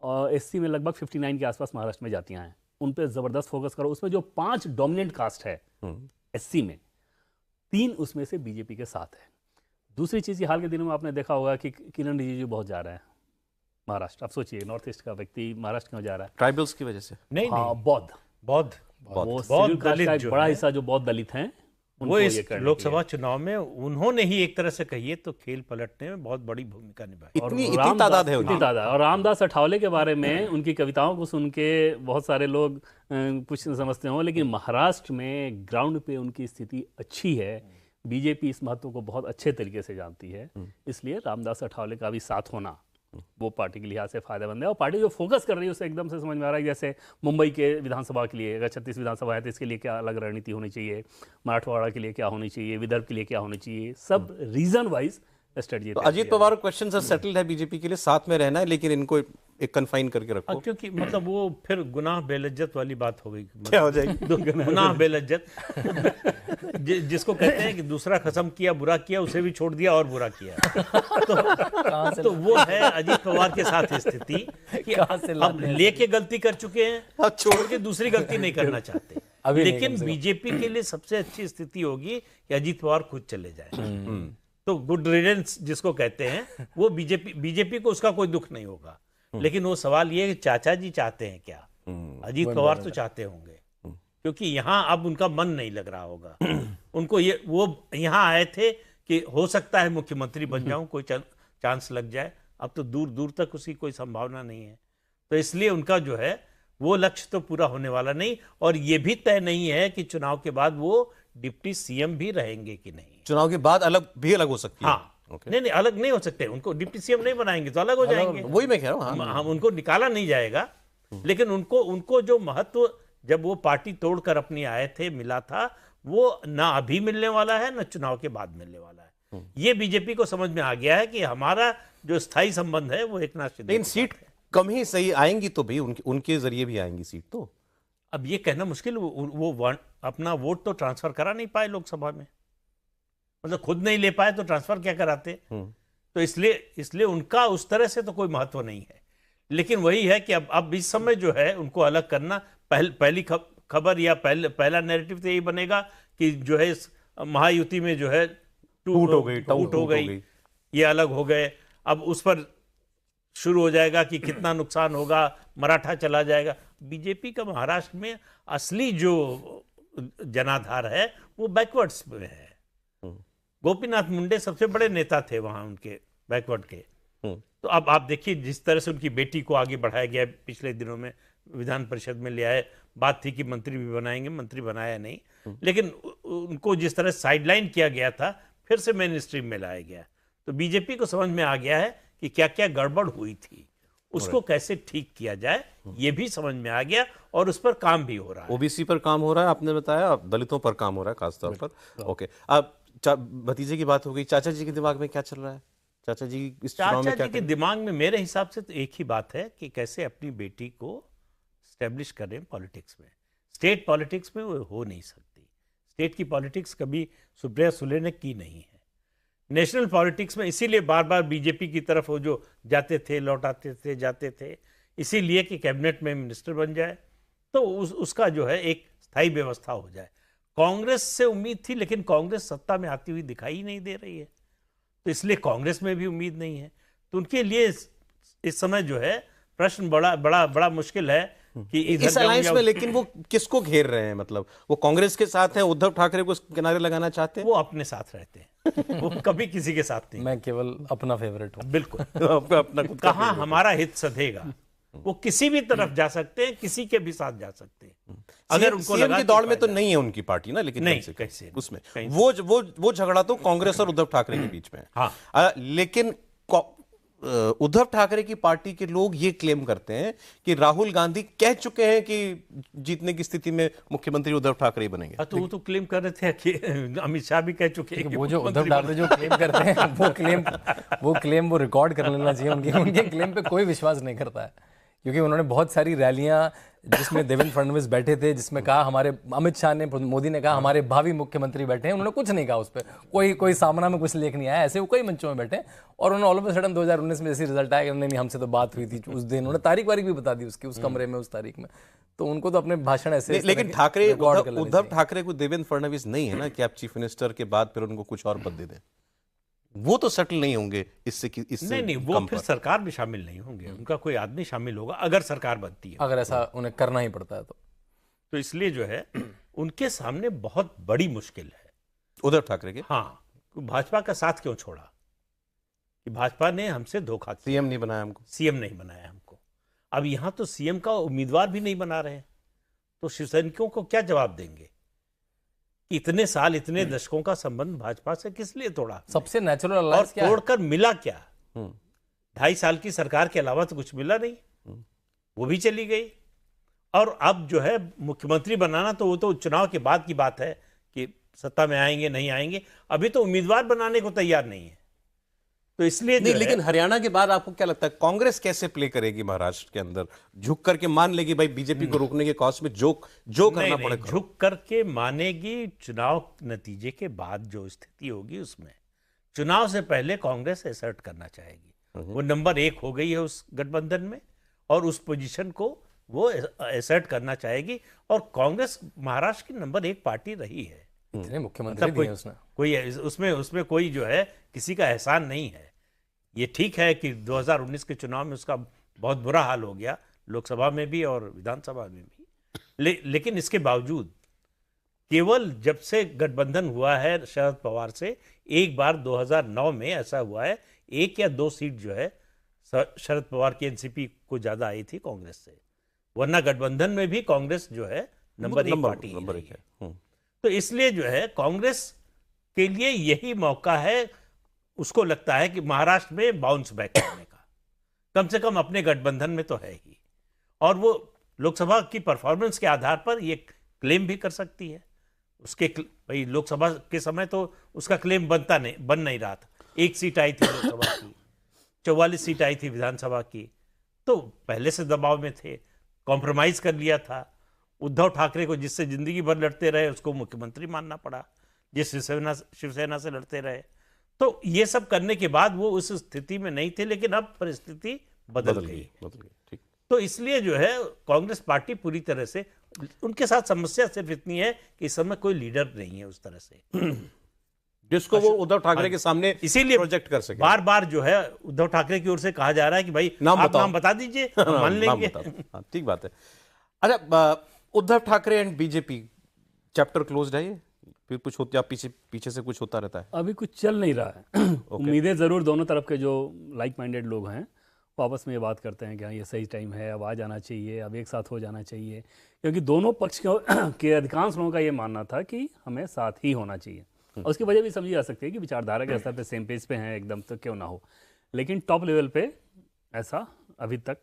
[SPEAKER 2] और एससी में लगभग 59 के आसपास महाराष्ट्र में जातियां हैं, उन पर जबरदस्त फोकस करो। उसमें जो 5 डोमिनेंट कास्ट है एससी में, 3 उसमें से बीजेपी के साथ है। दूसरी चीज़ ये हाल के दिनों में आपने देखा होगा कि किरण रिजिजू बहुत जा रहे हैं महाराष्ट्र। आप सोचिए नॉर्थ ईस्ट का व्यक्ति महाराष्ट्र क्यों जा रहा है?
[SPEAKER 1] ट्राइबल्स की वजह से।
[SPEAKER 3] नहीं
[SPEAKER 2] हाँ, बौद्ध
[SPEAKER 3] बौद्ध
[SPEAKER 2] वो
[SPEAKER 3] बौद्ध
[SPEAKER 2] शेड्यूल कास्ट
[SPEAKER 3] दलित
[SPEAKER 2] का एक
[SPEAKER 3] जो
[SPEAKER 2] बड़ा
[SPEAKER 3] है,
[SPEAKER 2] हिस्सा जो बौद्ध दलित हैं
[SPEAKER 3] वो
[SPEAKER 2] उनको ये
[SPEAKER 3] इस
[SPEAKER 2] करने
[SPEAKER 3] लोकसभा चुनाव में उन्होंने ही एक तरह से कहिए तो खेल पलटने में बहुत बड़ी भूमिका निभाई।
[SPEAKER 2] और
[SPEAKER 1] इतनी
[SPEAKER 2] रामदास-
[SPEAKER 1] तादाद है
[SPEAKER 2] इतनी
[SPEAKER 1] उनकी।
[SPEAKER 2] तादाद। और रामदास अठावले के बारे में उनकी कविताओं को सुन के बहुत सारे लोग कुछ समझते हों, लेकिन महाराष्ट्र में ग्राउंड पे उनकी स्थिति अच्छी है। बीजेपी इस महत्व को बहुत अच्छे तरीके से जानती है, इसलिए रामदास अठावले का भी साथ होना वो पार्टी के लिहाज से फायदेमंद है। और पार्टी जो फोकस कर रही है उसे एकदम से समझ में आ रहा है। जैसे मुंबई के विधानसभा के लिए अगर 36 विधानसभा है तो इसके लिए क्या अलग रणनीति होनी चाहिए, मराठवाड़ा के लिए क्या होनी चाहिए, विदर्भ के लिए क्या होनी चाहिए, सब रीजन वाइज स्ट्रेटजी।
[SPEAKER 1] तो Ajit Pawar question sir settled है बीजेपी के लिए, साथ में रहना है लेकिन इनको एक कन्फाइन करके रखो।
[SPEAKER 3] क्योंकि मतलब वो फिर गुनाह बेलज्जत वाली बात हो गई।
[SPEAKER 1] क्या हो जाएगी?
[SPEAKER 3] गुनाह बेलज्जत जिसको कहते हैं कि दूसरा खत्म किया, बुरा किया, उसे भी छोड़ दिया और बुरा किया। तो वो है अजीत पवार के साथ स्थिति कि अब लेके गलती कर चुके हैं, अब छोड़ के दूसरी गलती नहीं करना चाहते। लेकिन बीजेपी के लिए सबसे अच्छी स्थिति होगी कि अजीत पवार खुद चले जाए। तो गुड रिडेंस जिसको कहते हैं, वो बीजेपी को उसका कोई दुख नहीं होगा। लेकिन वो सवाल ये है कि चाचा जी चाहते हैं क्या? अजीत पवार तो चाहते होंगे, क्योंकि यहाँ अब उनका मन नहीं लग रहा होगा उनको। ये वो यहाँ आए थे कि हो सकता है मुख्यमंत्री बन जाऊं, कोई चांस लग जाए। अब तो दूर दूर तक उसकी कोई संभावना नहीं है। तो इसलिए उनका जो है वो लक्ष्य तो पूरा होने वाला नहीं। और ये भी तय नहीं है कि चुनाव के बाद वो डिप्टी सीएम भी रहेंगे कि नहीं।
[SPEAKER 1] चुनाव के बाद अलग हो सकती है।
[SPEAKER 3] हाँ, नहीं अलग नहीं हो सकते। उनको डिप्टी सीएम नहीं बनाएंगे तो अलग हो जाएंगे।
[SPEAKER 1] वही मैं कह रहा हूँ।
[SPEAKER 3] हम उनको निकाला नहीं जाएगा, लेकिन उनको जो महत्व जब वो पार्टी तोड़कर अपनी आए थे मिला था, वो ना अभी मिलने वाला है ना चुनाव के बाद मिलने वाला है। ये बीजेपी को समझ में आ गया है कि हमारा जो स्थायी संबंध है वो एक नाथ शिंदे।
[SPEAKER 1] लेकिन सीट कम ही सही आएंगी तो भी उनके जरिए भी आएंगी सीट। तो
[SPEAKER 3] अब ये कहना मुश्किल, वो अपना वोट तो ट्रांसफर करा नहीं पाए लोकसभा में, मतलब खुद नहीं ले पाए तो ट्रांसफर क्या कराते। तो इसलिए उनका उस तरह से तो कोई महत्व नहीं है। लेकिन वही है कि अब इस समय जो है उनको अलग करना, पहली खबर या पहला नैरेटिव तो यही बनेगा कि जो है इस महायुति में जो है टूट हो गई, ये अलग हो गए। अब उस पर शुरू हो जाएगा कि कितना नुकसान होगा, मराठा चला जाएगा। बीजेपी का महाराष्ट्र में असली जो जनाधार है वो बैकवर्ड्स में है। गोपीनाथ मुंडे सबसे बड़े नेता थे वहां उनके बैकवर्ड के। तो अब आप देखिए जिस तरह से उनकी बेटी को आगे बढ़ाया गया, पिछले दिनों में विधान परिषद में ले आए, बात थी कि मंत्री भी बनाएंगे, मंत्री बनाया नहीं। लेकिन उनको जिस तरह साइडलाइन किया गया था, फिर से मेन स्ट्रीम में लाया गया। तो बीजेपी को समझ में आ गया है कि क्या क्या गड़बड़ हुई थी, उसको कैसे ठीक किया जाए, ये भी समझ में आ गया और उस पर काम भी हो रहा है।
[SPEAKER 1] ओबीसी पर काम हो रहा है, आपने बताया, दलितों पर काम हो रहा है खासतौर पर। ओके, अब भतीजे की बात हो गई, चाचा जी के दिमाग में क्या चल रहा है? चाचा जी इस चुनाव में क्या
[SPEAKER 3] के दिमाग में मेरे हिसाब से तो एक ही बात है कि कैसे अपनी बेटी को स्टैब्लिश करें पॉलिटिक्स में। स्टेट पॉलिटिक्स में वो हो नहीं सकती। स्टेट की पॉलिटिक्स कभी सुप्रिया सुले ने की नहीं है। नेशनल पॉलिटिक्स में इसीलिए बार बार बीजेपी की तरफ वो जो जाते थे, लौटाते थे, जाते थे, इसीलिए कि कैबिनेट में मिनिस्टर बन जाए तो उसका जो है एक स्थायी व्यवस्था हो जाए। कांग्रेस से उम्मीद थी, लेकिन कांग्रेस सत्ता में आती हुई दिखाई नहीं दे रही है, तो इसलिए कांग्रेस में भी उम्मीद नहीं है। तो उनके लिए इस समय जो है प्रश्न बड़ा मुश्किल है कि
[SPEAKER 1] इस अलायंस में। लेकिन वो किसको घेर रहे हैं? मतलब वो कांग्रेस के साथ हैं, उद्धव ठाकरे को किनारे लगाना चाहते हैं?
[SPEAKER 3] वो अपने साथ रहते हैं, वो कभी किसी के साथ नहीं।
[SPEAKER 4] मैं केवल अपना फेवरेट हूं।
[SPEAKER 3] बिल्कुल
[SPEAKER 1] अपना खुद का
[SPEAKER 3] कहाँ हमारा हित सधेगा। वो किसी भी तरफ जा सकते हैं, किसी के भी साथ जा सकते हैं।
[SPEAKER 1] अगर उनको सीएम की दौड़ में तो नहीं है उनकी पार्टी ना, लेकिन
[SPEAKER 3] नहीं कैसे
[SPEAKER 1] उसमें वो झगड़ा तो कांग्रेस और उद्धव ठाकरे के बीच में है।
[SPEAKER 3] हाँ।
[SPEAKER 1] लेकिन उद्धव ठाकरे की पार्टी के लोग ये क्लेम करते हैं कि राहुल गांधी कह चुके हैं कि जीतने की स्थिति में मुख्यमंत्री उद्धव ठाकरे बनेंगे।
[SPEAKER 3] तो वो तो क्लेम कर रहे थे कि अमित शाह भी कह चुके हैं।
[SPEAKER 4] वो जो उद्धव ठाकरे जो क्लेम करते हैं वो क्लेम वो रिकॉर्ड कर लेना चाहिए। उनके क्लेम पे कोई विश्वास नहीं करता है, क्योंकि उन्होंने बहुत सारी रैलियां जिसमें देवेंद्र फडणवीस बैठे थे, जिसमें कहा हमारे अमित शाह ने, मोदी ने कहा हमारे भावी मुख्यमंत्री बैठे हैं, उन्होंने कुछ नहीं कहा उस पर। कोई सामना में कुछ लेख नहीं आया। ऐसे वो कई मंचों में बैठे और उन्होंने ऑल ऑफ अ सडन 2019 में जैसे रिजल्ट आया कि नहीं हमसे तो बात हुई थी उस दिन, उन्होंने तारीख वारीख भी बता दी उसकी, उस कमरे में उस तारीख में। तो उनको तो अपने भाषण ऐसे
[SPEAKER 1] लेकिन उद्धव ठाकरे को देवेंद्र फडणवीस नहीं है ना कि आप चीफ मिनिस्टर के बाद फिर उनको कुछ और पद दे दें। वो तो सेटल नहीं होंगे इससे
[SPEAKER 3] नहीं, वो
[SPEAKER 1] कम
[SPEAKER 3] फिर
[SPEAKER 1] पर।
[SPEAKER 3] सरकार में शामिल नहीं होंगे, उनका कोई आदमी शामिल होगा अगर सरकार बनती है
[SPEAKER 4] अगर ऐसा उन्हें करना ही पड़ता है
[SPEAKER 3] तो। इसलिए जो है उनके सामने बहुत बड़ी मुश्किल है।
[SPEAKER 1] उद्धव ठाकरे के
[SPEAKER 3] हाँ, भाजपा का साथ क्यों छोड़ा? कि भाजपा ने हमसे धोखा किया,
[SPEAKER 1] सीएम नहीं बनाया हमको।
[SPEAKER 3] सीएम नहीं बनाया हमको। अब यहां तो सीएम का उम्मीदवार भी नहीं बना रहे हैं, तो शिवसैनिकों को क्या जवाब देंगे? इतने साल, इतने दशकों का संबंध भाजपा से किस लिए तोड़ा
[SPEAKER 4] सबसे नेचुरल
[SPEAKER 3] और
[SPEAKER 4] अलायंस क्या है?
[SPEAKER 3] तोड़कर मिला क्या?
[SPEAKER 1] हम्म।
[SPEAKER 3] 2.5 साल की सरकार के अलावा तो कुछ मिला नहीं, वो भी चली गई। और अब जो है मुख्यमंत्री बनाना, तो वो तो चुनाव के बाद की बात है कि सत्ता में आएंगे नहीं आएंगे, अभी तो उम्मीदवार बनाने को तैयार नहीं है। तो इसलिए
[SPEAKER 1] नहीं, लेकिन हरियाणा के बाद आपको क्या लगता है कांग्रेस कैसे प्ले करेगी महाराष्ट्र के अंदर? झुक करके मान लेगी भाई बीजेपी को रोकने के कॉज में जो करना पड़ेगा?
[SPEAKER 3] झुक करके मानेगी चुनाव नतीजे के बाद जो स्थिति होगी उसमें। चुनाव से पहले कांग्रेस असर्ट करना चाहेगी, वो नंबर 1 हो गई है उस गठबंधन में, और उस पोजीशन को वो असर्ट करना चाहेगी। और कांग्रेस महाराष्ट्र की नंबर 1 पार्टी रही है।
[SPEAKER 4] इतने मुख्यमंत्री दिए उसने।
[SPEAKER 3] कोई उसमें कोई जो है किसी का एहसान नहीं है। ये ठीक है कि 2019 के चुनाव में उसका बहुत बुरा हाल हो गया, लोकसभा में भी और विधानसभा में भी। लेकिन इसके बावजूद केवल जब से गठबंधन हुआ है शरद पवार से, एक बार 2009 में ऐसा हुआ है 1 या 2 सीट जो है शरद पवार की एनसीपी को ज्यादा आई थी कांग्रेस से, वरना गठबंधन में भी कांग्रेस जो है नंबर 1 पार्टी
[SPEAKER 1] नंबर 1 है।
[SPEAKER 3] तो इसलिए जो है कांग्रेस के लिए यही मौका है, उसको लगता है कि महाराष्ट्र में बाउंस बैक करने का, कम से कम अपने गठबंधन में तो है ही, और वो लोकसभा की परफॉर्मेंस के आधार पर ये क्लेम भी कर सकती है। उसके भाई लोकसभा के समय तो उसका क्लेम बन नहीं रहा था। 1 सीट आई थी लोकसभा की, 44 सीट आई थी विधानसभा की, तो पहले से दबाव में थे, कॉम्प्रोमाइज कर लिया था। उद्धव ठाकरे को जिससे जिंदगी भर लड़ते रहे उसको मुख्यमंत्री मानना पड़ा, जिस शिवसेना से लड़ते रहे। तो ये सब करने के बाद वो उस स्थिति में नहीं थे, लेकिन अब परिस्थिति बदल गई।
[SPEAKER 1] ठीक।
[SPEAKER 3] तो इसलिए जो है कांग्रेस पार्टी पूरी तरह से, उनके साथ समस्या सिर्फ इतनी है कि इस समय कोई लीडर नहीं है उस तरह से
[SPEAKER 1] जिसको वो उद्धव ठाकरे के सामने
[SPEAKER 3] इसीलिए
[SPEAKER 1] प्रोजेक्ट कर सके।
[SPEAKER 3] बार बार जो है उद्धव ठाकरे की ओर से कहा जा रहा है कि भाई आप नाम बता दीजिए, मान लेंगे।
[SPEAKER 1] ठीक बात है। अच्छा, Uddhav Thackeray and BJP chapter closed है ये? फिर कुछ होता पीछे से कुछ होता रहता है?
[SPEAKER 2] अभी कुछ चल नहीं रहा है। उम्मीदें जरूर दोनों तरफ के जो लाइक माइंडेड लोग हैं वो आपस में ये बात करते हैं कि हाँ ये सही टाइम है, अब आ जाना चाहिए, अब एक साथ हो जाना चाहिए, क्योंकि दोनों पक्ष के अधिकांश लोगों का ये मानना था कि हमें साथ ही होना चाहिए। और उसकी वजह भी समझी जा सकती है कि विचारधारा के स्तर पे सेम पेज पे हैं एकदम, तो क्यों ना हो। लेकिन टॉप लेवल पे ऐसा अभी तक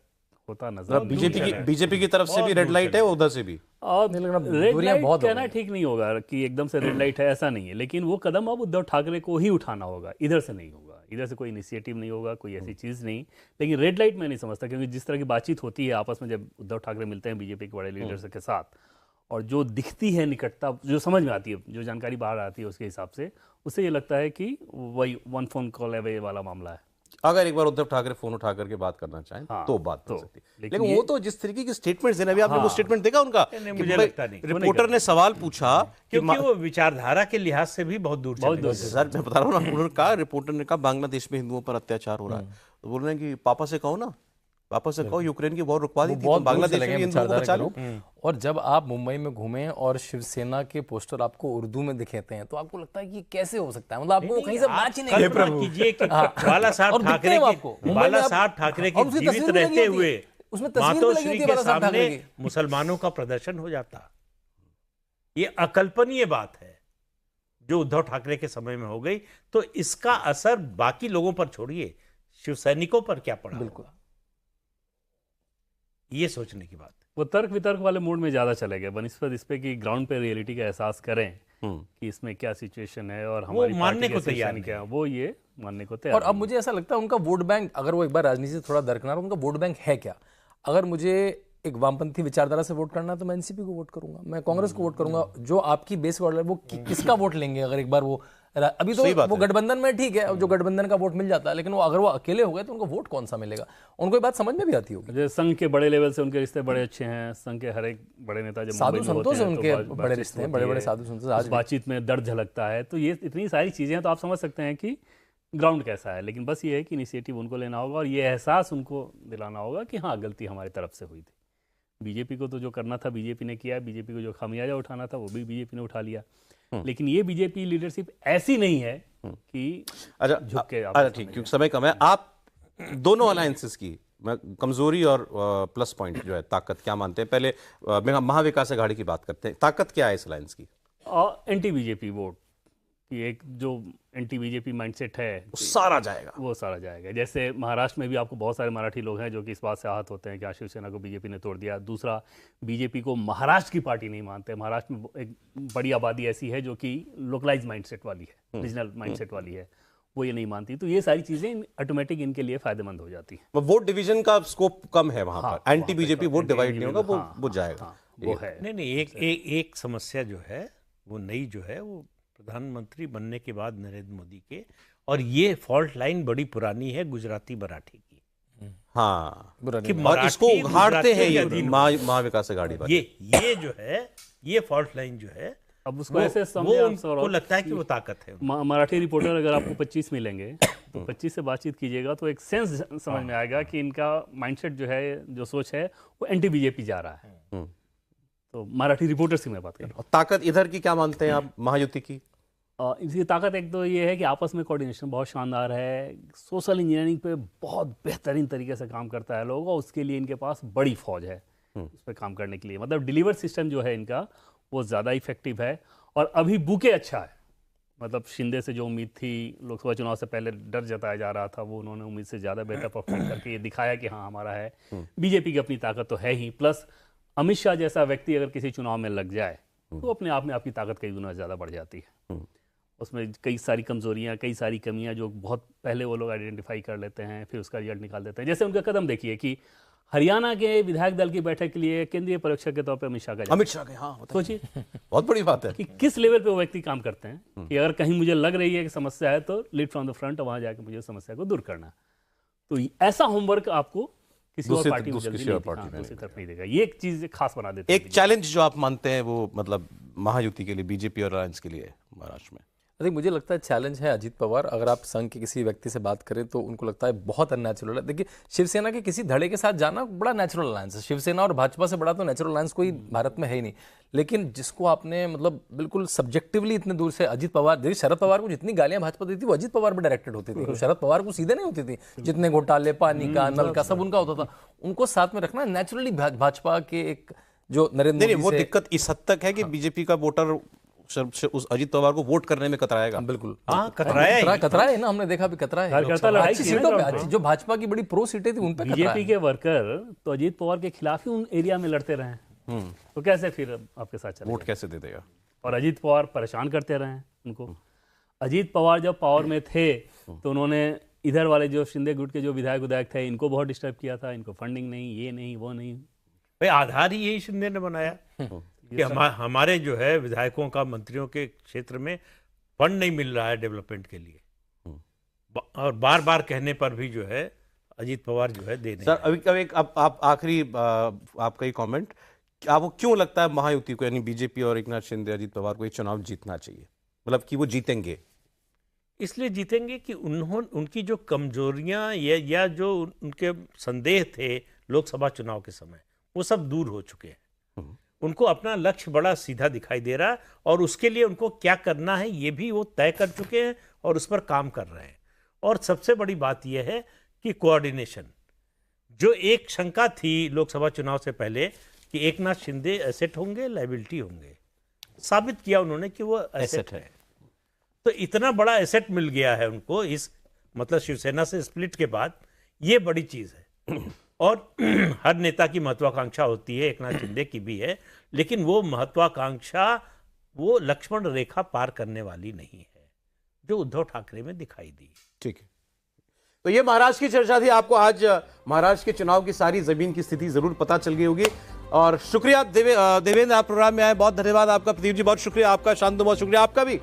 [SPEAKER 2] होता नजर
[SPEAKER 1] बीजेपी की तरफ से भी रेड लाइट है, उधर से भी।
[SPEAKER 2] और रेड लाइट कहना ठीक नहीं होगा कि एकदम से रेड लाइट है, ऐसा नहीं है। लेकिन वो कदम अब उद्धव ठाकरे को ही उठाना होगा, इधर से नहीं होगा, इधर से कोई इनिशिएटिव नहीं होगा, कोई ऐसी चीज़ नहीं। लेकिन रेड लाइट मैं नहीं समझता, क्योंकि जिस तरह की बातचीत होती है आपस में जब उद्धव ठाकरे मिलते हैं बीजेपी के बड़े लीडर्स के साथ, और जो दिखती है निकटता, जो समझ में आती है, जो जानकारी बाहर आती है उसके हिसाब से, उससे ये लगता है कि वही 1 फोन कॉल अवे वाला मामला है।
[SPEAKER 1] अगर एक बार उद्धव ठाकरे फोन उठा करके बात करना चाहें तो बात हो सकती है। लेकिन वो तो जिस तरीके की स्टेटमेंट्स है ना, अभी आपने वो स्टेटमेंट देखा उनका?
[SPEAKER 3] मुझे लगता नहीं।
[SPEAKER 1] रिपोर्टर ने सवाल पूछा
[SPEAKER 3] क्योंकि वो विचारधारा के लिहाज से भी बहुत दूर चले।
[SPEAKER 1] सर मैं बता रहा हूँ ना, उन्होंने कहा, रिपोर्टर ने कहा बांग्लादेश में हिंदुओं पर अत्याचार हो रहा है, तो बोल रहे हैं कि पापा से कहो ना, वापस से कहो यूक्रेन की वॉर रुकवा दी थी, तो बांग्लादेश में हिंदुओं को बचा लो।
[SPEAKER 4] और जब आप मुंबई में घूमें और शिवसेना के पोस्टर आपको उर्दू में दिखेते हैं तो आपको लगता है कि कैसे हो सकता है, मतलब आपको कहीं से मैच ही नहीं
[SPEAKER 3] कल्पना कीजिए कि बाला साहब ठाकरे के जीवित रहते हुए मातोश्री के सामने मुसलमानों का प्रदर्शन हो जाता। ये अकल्पनीय बात है जो उद्धव ठाकरे के समय में हो गई। तो इसका असर बाकी लोगों पर छोड़िए, शिवसैनिकों पर क्या पड़ा? बिल्कुल, ये सोचने की बात।
[SPEAKER 2] वो तर्क वितर्क वाले मूड में ज्यादा चले गए बनस्पत इस पे कि ग्राउंड पे रियलिटी का एहसास करें कि इसमें क्या सिचुएशन है और हमारी
[SPEAKER 3] मानने को तैयार नहीं,
[SPEAKER 2] क्या वो ये मानने को तैयार।
[SPEAKER 4] और अब मुझे ऐसा लगता है उनका वोट बैंक, अगर वो एक बार राजनीति से थोड़ा दरकिनार, उनका वोट बैंक है क्या? अगर मुझे एक वामपंथी विचारधारा से वोट करना है तो मैं एनसीपी को वोट करूंगा, मैं कांग्रेस को वोट करूंगा। जो आपकी बेस वोट है वो किसका वोट लेंगे? अगर एक बार वो अभी तो वो गठबंधन में ठीक है, जो गठबंधन का वोट मिल जाता है, लेकिन वो अगर वो अकेले हो गए तो उनको वोट कौन सा मिलेगा? उनको ये बात समझ में भी आती होगी।
[SPEAKER 2] जैसे संघ के बड़े लेवल से उनके रिश्ते बड़े अच्छे हैं, संघ के हर एक बड़े नेता जब
[SPEAKER 4] साधु संतों से उनके बड़े रिश्ते हैं, बड़े बड़े साधु संतों से आज
[SPEAKER 2] बातचीत में दर्द झलकता है। तो ये इतनी सारी चीजें हैं, तो आप समझ सकते हैं कि ग्राउंड कैसा है। लेकिन बस ये है कि इनिशिएटिव उनको लेना होगा और ये एहसास उनको दिलाना होगा कि हाँ, गलती हमारी तरफ से हुई थी। बीजेपी को तो जो करना था बीजेपी ने किया, बीजेपी को जो खामियाजा उठाना था वो भी बीजेपी ने उठा लिया। लेकिन ये बीजेपी लीडरशिप ऐसी नहीं है कि झुक के
[SPEAKER 1] अच्छा ठीक, क्योंकि समय कम है। आप दोनों अलायंसेस की कमजोरी और प्लस पॉइंट जो है, ताकत क्या मानते हैं? पहले महाविकास अघाड़ी की बात करते हैं। ताकत क्या है इस अलायंस की?
[SPEAKER 2] एंटी बीजेपी वोट की एक जो एंटी बीजेपी माइंडसेट है
[SPEAKER 1] सारा जाएगा,
[SPEAKER 2] वो सारा जाएगा। जैसे महाराष्ट्र में भी आपको बहुत सारे मराठी लोग हैं जो कि इस बात से आहत होते हैं कि शिवसेना को बीजेपी ने तोड़ दिया। दूसरा, बीजेपी को महाराष्ट्र की पार्टी नहीं मानते। महाराष्ट्र में एक बड़ी आबादी ऐसी है जो कि लोकलाइज माइंडसेट वाली है, रीजनल माइंडसेट वाली है, वो ये नहीं मानती। तो ये सारी चीजें ऑटोमेटिक इनके लिए फायदेमंद हो जाती हैं।
[SPEAKER 1] वोट डिवीजन का स्कोप कम है वहां पर, एंटी बीजेपी वोट डिवाइड नहीं होगा, वो जाएगा।
[SPEAKER 2] वो है
[SPEAKER 3] नहीं, एक समस्या जो है वो नई जो है वो प्रधानमंत्री बनने के बाद नरेंद्र मोदी के, और ये फॉल्ट लाइन बड़ी पुरानी है गुजराती मराठी की।
[SPEAKER 1] हाँ,
[SPEAKER 3] कि
[SPEAKER 1] और इसको
[SPEAKER 3] मराठी
[SPEAKER 1] उघाड़ते हैं ये
[SPEAKER 3] गुजराती
[SPEAKER 1] महाविकास अघाड़ी वाले।
[SPEAKER 3] ये जो है, ये फॉल्ट लाइन जो है,
[SPEAKER 2] अब उसको ऐसे
[SPEAKER 3] वो
[SPEAKER 2] समझे आप
[SPEAKER 3] उनको
[SPEAKER 2] सौरभ,
[SPEAKER 3] लगता है कि वो ताकत है।
[SPEAKER 2] मराठी रिपोर्टर अगर आपको 25 मिलेंगे तो 25 से बातचीत कीजिएगा तो एक सेंस समझ में आएगा कि इनका माइंडसेट जो है, जो सोच है, वो एंटी बीजेपी जा रहा है। तो मराठी रिपोर्टर्स की मैं बात कर रहा हूँ।
[SPEAKER 1] ताकत इधर की क्या मानते हैं आप, महायुति की?
[SPEAKER 2] इसकी ताकत एक तो ये है कि आपस में कोऑर्डिनेशन बहुत शानदार है। सोशल इंजीनियरिंग पे बहुत बेहतरीन तरीके से काम करता है लोग, और उसके लिए इनके पास बड़ी फौज है उस पर काम करने के लिए। मतलब डिलीवर सिस्टम जो है इनका वो ज़्यादा इफेक्टिव है। और अभी बुके अच्छा है, मतलब शिंदे से जो उम्मीद थी लोकसभा चुनाव से पहले, डर जताया जा रहा था, वो उन्होंने उम्मीद से ज़्यादा बेहतर परफॉर्म करके ये दिखाया कि हाँ हमारा है। बीजेपी की अपनी ताकत तो है ही, प्लस अमित शाह जैसा व्यक्ति अगर किसी चुनाव में लग जाए तो अपने आप में आपकी ताकत कई गुना ज़्यादा बढ़ जाती है। उसमें कई सारी कमजोरियां, कई सारी कमियां जो बहुत पहले वो लोग आइडेंटिफाई कर लेते हैं, फिर उसका रिजल्ट निकाल देते हैं। जैसे उनका कदम देखिए कि हरियाणा के विधायक दल की बैठक के लिए केंद्रीय पर्यवेक्षक के तौर पर अमित शाह के, हाँ, सोचिए
[SPEAKER 1] बहुत बड़ी बात है
[SPEAKER 2] कि किस लेवल पे वो व्यक्ति काम करते हैं कि अगर कहीं मुझे लग रही है कि समस्या है तो लीड फ्रॉम द फ्रंट, वहां जाकर मुझे समस्या को दूर करना है। तो ऐसा होमवर्क आपको किसी और पार्टी में जल्दी दूसरी तरफ नहीं देगा। ये एक चीज खास बना देती है।
[SPEAKER 1] एक चैलेंज जो आप मानते हैं वो, मतलब महायुति के लिए, बीजेपी और अलायंस के लिए महाराष्ट्र में?
[SPEAKER 4] मुझे लगता है चैलेंज है अजीत पवार। अगर आप संघ के किसी व्यक्ति से बात करें तो उनको लगता है बहुत अननेचुरल है। देखिए, शिवसेना के किसी धड़े के साथ जाना बड़ा नेचुरल अलायंस है। शिवसेना और भाजपा से बड़ा तो नेचुरल अलायंस कोई भारत में है ही नहीं। लेकिन जिसको आपने मतलब बिल्कुल सब्जेक्टिवली इतने दूर से, अजीत पवार, देखिए शरद पवार को जितनी गालियां भाजपा देती थी वो अजीत पवार पर डायरेक्टेड होती थी, तो शरद पवार को सीधे नहीं होती थी। जितने घोटाले, पानी का, नल का, सब उनका होता था। उनको साथ में रखना नेचुरली भाजपा के एक जो नरेंद्र मोदी,
[SPEAKER 1] वो दिक्कत इस हद तक है कि बीजेपी का वोटर उस अजीत पवार को वोट करने में कतराएगा।
[SPEAKER 4] बिल्कुल,
[SPEAKER 3] कतराया
[SPEAKER 4] है ना, हमने देखा भी कतरा है।
[SPEAKER 2] अच्छी
[SPEAKER 4] सीटों पे जो भाजपा की बड़ी प्रो सीटें थी उन पे
[SPEAKER 2] बीजेपी के वर्कर तो अजीत पवार के खिलाफ ही उन एरिया में लड़ते रहे, तो कैसे फिर आपके साथ चलेगा?
[SPEAKER 1] वोट कैसे दे देगा?
[SPEAKER 2] और अजीत पवार परेशान करते रहे उनको। अजीत पवार जब पावर में थे तो उन्होंने इधर वाले जो शिंदे गुट के जो विधायक थे इनको बहुत डिस्टर्ब किया था। इनको फंडिंग नहीं, ये नहीं, वो नहीं।
[SPEAKER 3] भाई आधार ही यही शिंदे ने बनाया कि हमारे जो है विधायकों का, मंत्रियों के क्षेत्र में फंड नहीं मिल रहा है डेवलपमेंट के लिए, और बार बार कहने पर भी जो है अजीत पवार जो है दे नहीं।
[SPEAKER 1] सर अभी एक आप आखिरी आपका ही कमेंट, आपको क्यों लगता है महायुति को, यानी बीजेपी और एकनाथ शिंदे, अजीत पवार को ये चुनाव जीतना चाहिए? मतलब कि वो जीतेंगे?
[SPEAKER 3] इसलिए जीतेंगे कि उनकी जो कमजोरियां या जो उनके संदेह थे लोकसभा चुनाव के समय, वो सब दूर हो चुके हैं। उनको अपना लक्ष्य बड़ा सीधा दिखाई दे रहा है, और उसके लिए उनको क्या करना है ये भी वो तय कर चुके हैं और उस पर काम कर रहे हैं। और सबसे बड़ी बात यह है कि कोऑर्डिनेशन, जो एक शंका थी लोकसभा चुनाव से पहले कि एकनाथ शिंदे एसेट होंगे, लायबिलिटी होंगे, साबित किया उन्होंने कि वो एसेट है। तो इतना बड़ा एसेट मिल गया है उनको, इस मतलब शिवसेना से स्प्लिट के बाद, ये बड़ी चीज है। और हर नेता की महत्वाकांक्षा होती है, एकनाथ शिंदे की भी है, लेकिन वो महत्वाकांक्षा वो लक्ष्मण रेखा पार करने वाली नहीं है जो उद्धव ठाकरे में दिखाई दी।
[SPEAKER 1] ठीक है, तो ये महाराष्ट्र की चर्चा थी। आपको आज महाराष्ट्र के चुनाव की सारी जमीन की स्थिति जरूर पता चल गई होगी। और शुक्रिया देवेंद्र, आप प्रोग्राम में आए, बहुत धन्यवाद आपका। प्रदीप जी बहुत शुक्रिया आपका, शांतनु बहुत शुक्रिया आपका भी।